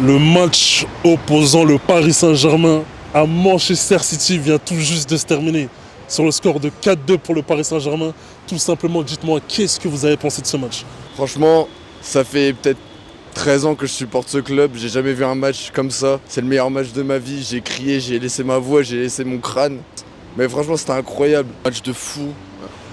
Le match opposant le Paris Saint-Germain à Manchester City vient tout juste de se terminer. Sur le score de 4-2 pour le Paris Saint-Germain, tout simplement, dites-moi, qu'est-ce que vous avez pensé de ce match? Franchement, ça fait peut-être 13 ans que je supporte ce club. J'ai jamais vu un match comme ça. C'est le meilleur match de ma vie. J'ai crié, j'ai laissé ma voix, j'ai laissé mon crâne. Mais franchement, c'était incroyable. Match de fou.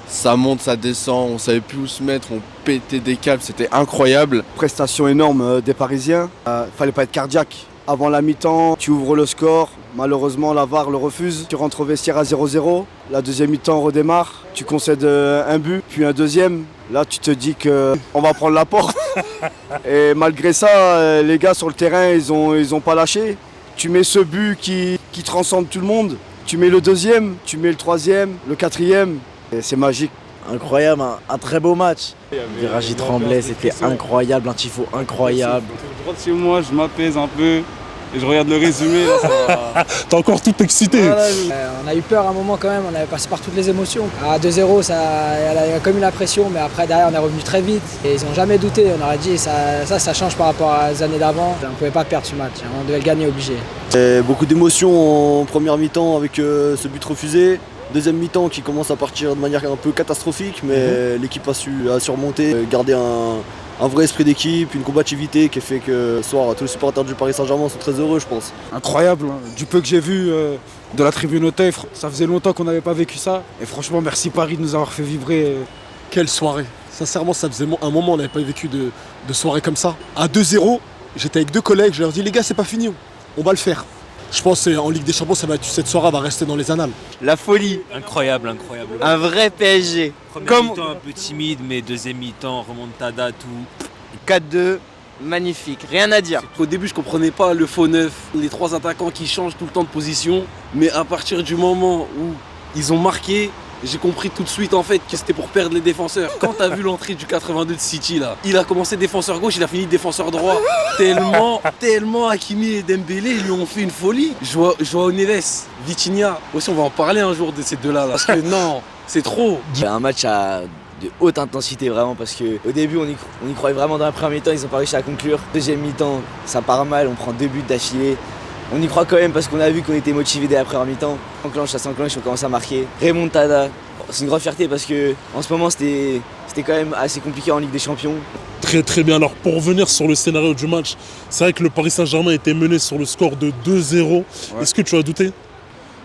Ça monte, ça descend, on savait plus où se mettre, on pétait des câbles, c'était incroyable. Prestation énorme des Parisiens. Fallait pas être cardiaque. Avant la mi-temps, tu ouvres le score. Malheureusement, la VAR le refuse. Tu rentres au vestiaire à 0-0. La deuxième mi-temps redémarre. Tu concèdes un but, puis un deuxième. Là, tu te dis qu'on va prendre la porte. Et malgré ça, les gars sur le terrain, ils ont pas lâché. Tu mets ce but qui transcende tout le monde. Tu mets le deuxième, tu mets le troisième, le quatrième. Et c'est magique. Incroyable, un très beau match. Viragi tremblait, c'était incroyable, un tifo incroyable. Je rentre chez moi, je m'apaise un peu et je regarde le résumé. Là, T'es encore tout excité. On a eu peur à un moment quand même, on avait passé par toutes les émotions. À 2-0, il a comme eu la pression, mais après derrière on est revenu très vite. Et ils n'ont jamais douté, on aurait dit ça change par rapport aux années d'avant. On ne pouvait pas perdre ce match, on devait le gagner obligé. Beaucoup d'émotions en première mi-temps avec ce but refusé. Deuxième mi-temps qui commence à partir de manière un peu catastrophique, mais l'équipe a su surmonter, garder un vrai esprit d'équipe, une combativité qui fait que ce soir tous les supporters du Paris Saint-Germain sont très heureux, je pense. Incroyable, hein. Du peu que j'ai vu de la tribune Hautefre, ça faisait longtemps qu'on n'avait pas vécu ça. Et franchement, merci Paris de nous avoir fait vibrer. Quelle soirée! Sincèrement, ça faisait un moment on n'avait pas vécu de soirée comme ça. À 2-0, j'étais avec deux collègues, je leur dis les gars, c'est pas fini, on va le faire. Je pense qu'en Ligue des Champions, cette soirée va rester dans les annales. La folie. Incroyable, incroyable. Un vrai PSG. Première mi-temps un peu timide, mais deuxième mi-temps, remontada, tout. 4-2, magnifique, rien à dire. Au début, je comprenais pas le faux neuf, les trois attaquants qui changent tout le temps de position. Mais à partir du moment où ils ont marqué, j'ai compris tout de suite en fait que c'était pour perdre les défenseurs. Quand t'as vu l'entrée du 82 de City là, il a commencé défenseur gauche, il a fini défenseur droit. Tellement Hakimi et Dembélé lui ont fait une folie. Joao Neves, Vitinha, aussi on va en parler un jour de ces deux-là. Parce que non, c'est trop. Un match de haute intensité vraiment parce qu'au début on y croyait vraiment dans la première mi-temps, ils n'ont pas réussi à conclure. Deuxième mi-temps, ça part mal, on prend deux buts d'affilée. On y croit quand même parce qu'on a vu qu'on était motivés dès la première mi-temps. Ça s'enclenche, on commence à marquer. Remontada, c'est une grande fierté parce que en ce moment c'était quand même assez compliqué en Ligue des Champions. Très très bien. Alors pour revenir sur le scénario du match, c'est vrai que le Paris Saint-Germain était mené sur le score de 2-0. Ouais. Est-ce que tu as douté?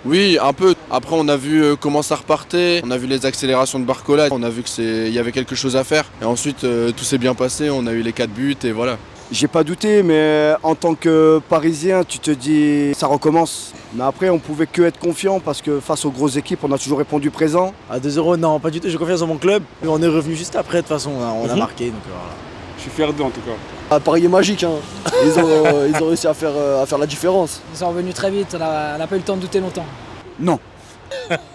Oui, un peu. Après, on a vu comment ça repartait. On a vu les accélérations de Barcola. On a vu qu'il y avait quelque chose à faire. Et ensuite, tout s'est bien passé. On a eu les 4 buts et voilà. J'ai pas douté, mais en tant que Parisien, tu te dis ça recommence. Mais après, on pouvait que être confiant parce que face aux grosses équipes, on a toujours répondu présent. À 2-0, non, pas du tout, j'ai confiance en mon club. Mais on est revenu juste après, de toute façon, on a marqué. Donc, voilà. Je suis fier d'eux en tout cas. Paris est magique, hein. Ils ont réussi à faire la différence. Ils sont revenus très vite, on n'a pas eu le temps de douter longtemps. Non,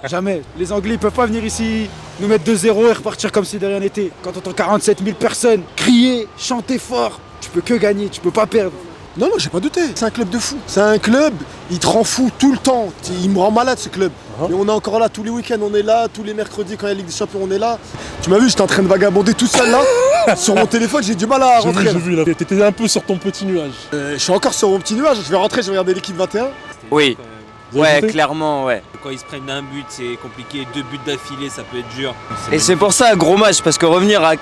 jamais. Les Anglais, ils peuvent pas venir ici, nous mettre 2-0 et repartir comme si de rien n'était. Quand t'entends 47 000 personnes crier, chanter fort, tu peux que gagner, tu peux pas perdre. Non, j'ai pas douté. C'est un club de fou. C'est un club, il te rend fou tout le temps. Il me rend malade ce club. Mais on est encore là tous les week-ends, on est là, tous les mercredis quand il y a la Ligue des Champions, on est là. Tu m'as vu, j'étais en train de vagabonder tout seul là. Sur mon téléphone, j'ai du mal à rentrer. J'ai vu là. T'étais un peu sur ton petit nuage. Je suis encore sur mon petit nuage, je vais rentrer, je vais regarder l'équipe 21. Oui. Ouais, clairement, ouais. Quand ils se prennent un but, c'est compliqué. 2 buts d'affilée, ça peut être dur. Et c'est pour ça, gros match, parce que revenir à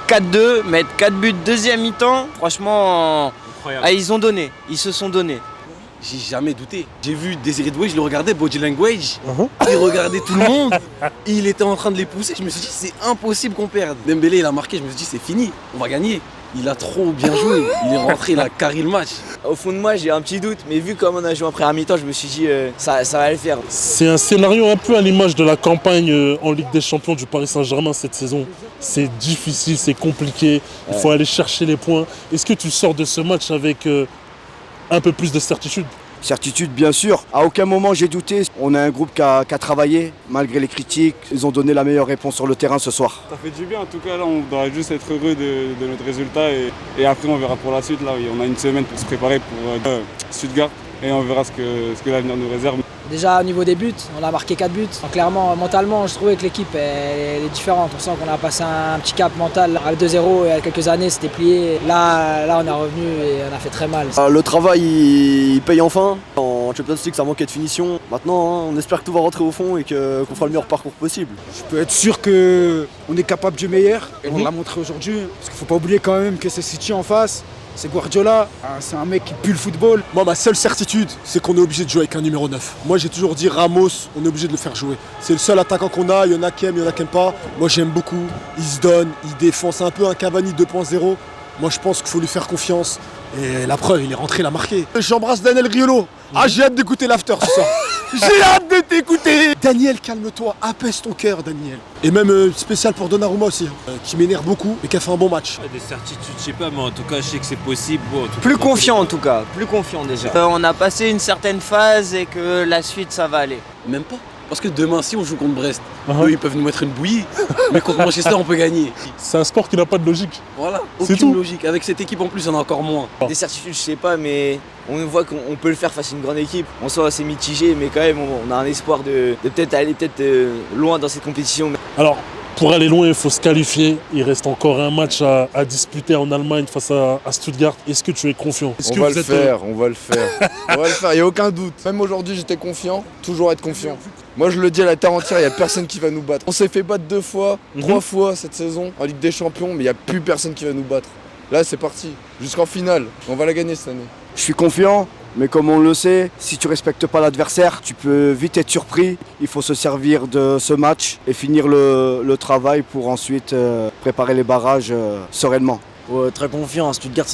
4-2, mettre 4 buts deuxième mi-temps, franchement, ils ont donné, ils se sont donnés. J'ai jamais douté. J'ai vu Désiré Doué, je le regardais, body language. Il regardait tout le monde. Il était en train de les pousser. Je me suis dit, c'est impossible qu'on perde. Dembélé, il a marqué. Je me suis dit, c'est fini. On va gagner. Il a trop bien joué. Il est rentré, il a carré le match. Au fond de moi, j'ai un petit doute. Mais vu comme on a joué en première mi-temps, je me suis dit, ça va le faire. C'est un scénario un peu à l'image de la campagne en Ligue des Champions du Paris Saint-Germain cette saison. C'est difficile, c'est compliqué. Il faut aller chercher les points. Est-ce que tu sors de ce match avec un peu plus de certitude? Certitude, bien sûr. À aucun moment j'ai douté. On a un groupe qui a travaillé, malgré les critiques. Ils ont donné la meilleure réponse sur le terrain ce soir. Ça fait du bien en tout cas, là on doit juste être heureux de notre résultat et après on verra pour la suite. Là, oui, on a une semaine pour se préparer pour Stuttgart et on verra ce que l'avenir nous réserve. Déjà au niveau des buts, on a marqué 4 buts. Donc, clairement, mentalement, je trouvais que l'équipe elle est différente. On sent qu'on a passé un petit cap mental. À 2-0, il y a quelques années, c'était plié. Là, on est revenu et on a fait très mal. Le travail, il paye enfin. En Champions League, ça manquait de finition. Maintenant, on espère que tout va rentrer au fond et qu'on fera le meilleur parcours possible. Je peux être sûr qu'on est capable du meilleur et on l'a montré aujourd'hui. Parce qu'il ne faut pas oublier quand même que c'est City en face. C'est Guardiola, c'est un mec qui pue le football. Moi, ma seule certitude, c'est qu'on est obligé de jouer avec un numéro 9. Moi, j'ai toujours dit Ramos, on est obligé de le faire jouer. C'est le seul attaquant qu'on a, il y en a qui aiment, il y en a qui n'aiment pas. Moi, j'aime beaucoup, il se donne, il défend, c'est un peu un Cavani 2.0. Moi, je pense qu'il faut lui faire confiance. Et la preuve, il est rentré, il a marqué. J'embrasse Daniel Riolo. Ah, j'ai hâte d'écouter l'after ce soir. J'ai hâte de t'écouter. Daniel, calme-toi, apaise ton cœur, Daniel. Et même spécial pour Donnarumma aussi, qui m'énerve beaucoup et qui a fait un bon match. Des certitudes, je sais pas, mais en tout cas, je sais que c'est possible. Bon, Plus confiant en tout cas, plus confiant déjà. On a passé une certaine phase et que la suite, ça va aller. Même pas. Parce que demain, si on joue contre Brest, eux, ils peuvent nous mettre une bouillie. Mais contre Manchester, on peut gagner. C'est un sport qui n'a pas de logique. Voilà, C'est aucune tout. logique. Avec cette équipe en plus, on a encore moins. Des certitudes, je sais pas, mais on voit qu'on peut le faire face à une grande équipe. On soit assez mitigé, mais quand même, on a un espoir de peut-être aller loin dans cette compétition. Alors, pour aller loin, il faut se qualifier. Il reste encore un match à disputer en Allemagne face à Stuttgart. Est-ce que tu es confiant? On va le faire, on va le faire. On va le faire, il n'y a aucun doute. Même aujourd'hui, j'étais confiant, toujours être confiant. Moi, je le dis à la terre entière, il n'y a personne qui va nous battre. On s'est fait battre 2 fois, 3 fois cette saison en Ligue des Champions, mais il n'y a plus personne qui va nous battre. Là, c'est parti, jusqu'en finale. On va la gagner cette année. Je suis confiant, mais comme on le sait, si tu respectes pas l'adversaire, tu peux vite être surpris. Il faut se servir de ce match et finir le travail pour ensuite préparer les barrages sereinement. Ouais, très confiant, Stuttgart,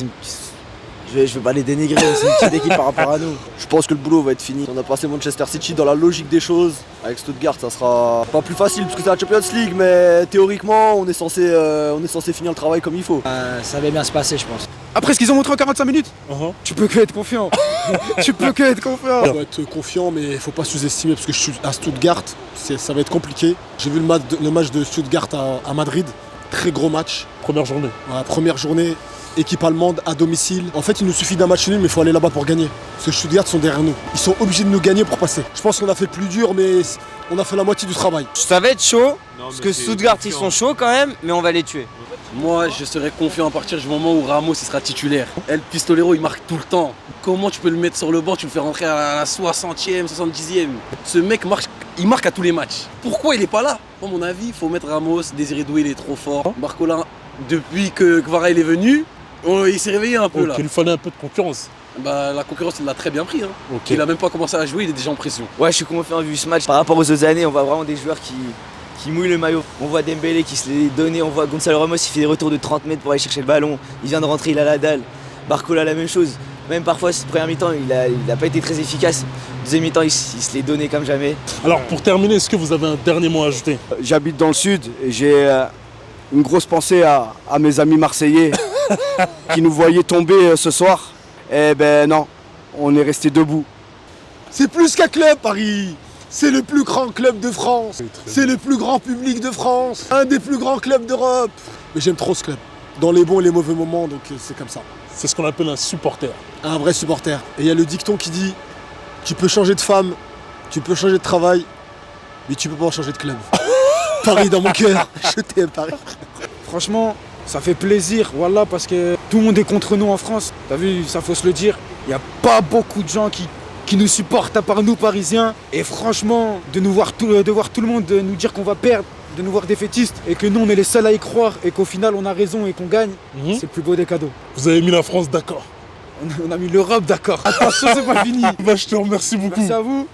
je vais pas les dénigrer, c'est une petite équipe par rapport à nous. Je pense que le boulot va être fini. On a passé Manchester City dans la logique des choses. Avec Stuttgart, ça sera pas plus facile parce que c'est la Champions League, mais théoriquement, on est censé finir le travail comme il faut. Ça va bien se passer, je pense. Après ce qu'ils ont montré en 45 minutes, tu peux que être confiant. Tu peux que être confiant. Il faut être confiant, mais il faut pas sous-estimer parce que je suis à Stuttgart, ça va être compliqué. J'ai vu le match de Stuttgart à Madrid, très gros match. Première journée. Voilà, première journée. Équipe allemande à domicile. En fait, il nous suffit d'un match nul, mais il faut aller là-bas pour gagner. Parce que Stuttgart sont derrière nous. Ils sont obligés de nous gagner pour passer. Je pense qu'on a fait plus dur, mais on a fait la moitié du travail. Ça va être chaud, parce que Stuttgart, ils sont chauds quand même, mais on va les tuer. Moi, je serai confiant à partir du moment où Ramos il sera titulaire. El Pistolero, il marque tout le temps. Comment tu peux le mettre sur le banc, tu le fais rentrer à la 60e, 70e. Ce mec il marque à tous les matchs. Pourquoi il est pas là? À mon avis, il faut mettre Ramos. Désiré Doué, il est trop fort. Barcola, depuis que Kvara il est venu, il s'est réveillé un peu là. Il fallait un peu de concurrence. Bah, la concurrence, il l'a très bien pris. Il a même pas commencé à jouer, il est déjà en pression. Ouais, je suis confiant vu ce match. Par rapport aux autres années, on voit vraiment des joueurs qui mouillent le maillot. On voit Dembélé qui se l'est donné, on voit Gonzalo Ramos, il fait des retours de 30 mètres pour aller chercher le ballon. Il vient de rentrer, il a la dalle. Barcola, la même chose. Même parfois, cette première mi-temps, il a pas été très efficace. Deuxième mi-temps, il se l'est donné comme jamais. Alors, pour terminer, est-ce que vous avez un dernier mot à ajouter? J'habite dans le sud et j'ai une grosse pensée à mes amis marseillais qui nous voyaient tomber ce soir. Eh ben non, on est resté debout. C'est plus qu'un club, Paris. C'est le plus grand club de France. C'est le plus grand public de France. Un des plus grands clubs d'Europe. Mais j'aime trop ce club. Dans les bons et les mauvais moments, donc c'est comme ça. C'est ce qu'on appelle un supporter. Un vrai supporter. Et il y a le dicton qui dit, tu peux changer de femme, tu peux changer de travail, mais tu peux pas changer de club. Paris dans mon cœur. Je t'aime, Paris. Franchement, ça fait plaisir, voilà, parce que tout le monde est contre nous en France. T'as vu, ça faut se le dire. Il n'y a pas beaucoup de gens qui nous supportent à part nous Parisiens. Et franchement, de voir tout le monde nous dire qu'on va perdre, de nous voir défaitistes, et que nous on est les seuls à y croire, et qu'au final on a raison et qu'on gagne, c'est le plus beau des cadeaux. Vous avez mis la France d'accord. On a mis l'Europe d'accord. Attention, c'est pas fini. Bah, je te remercie beaucoup. Merci à vous.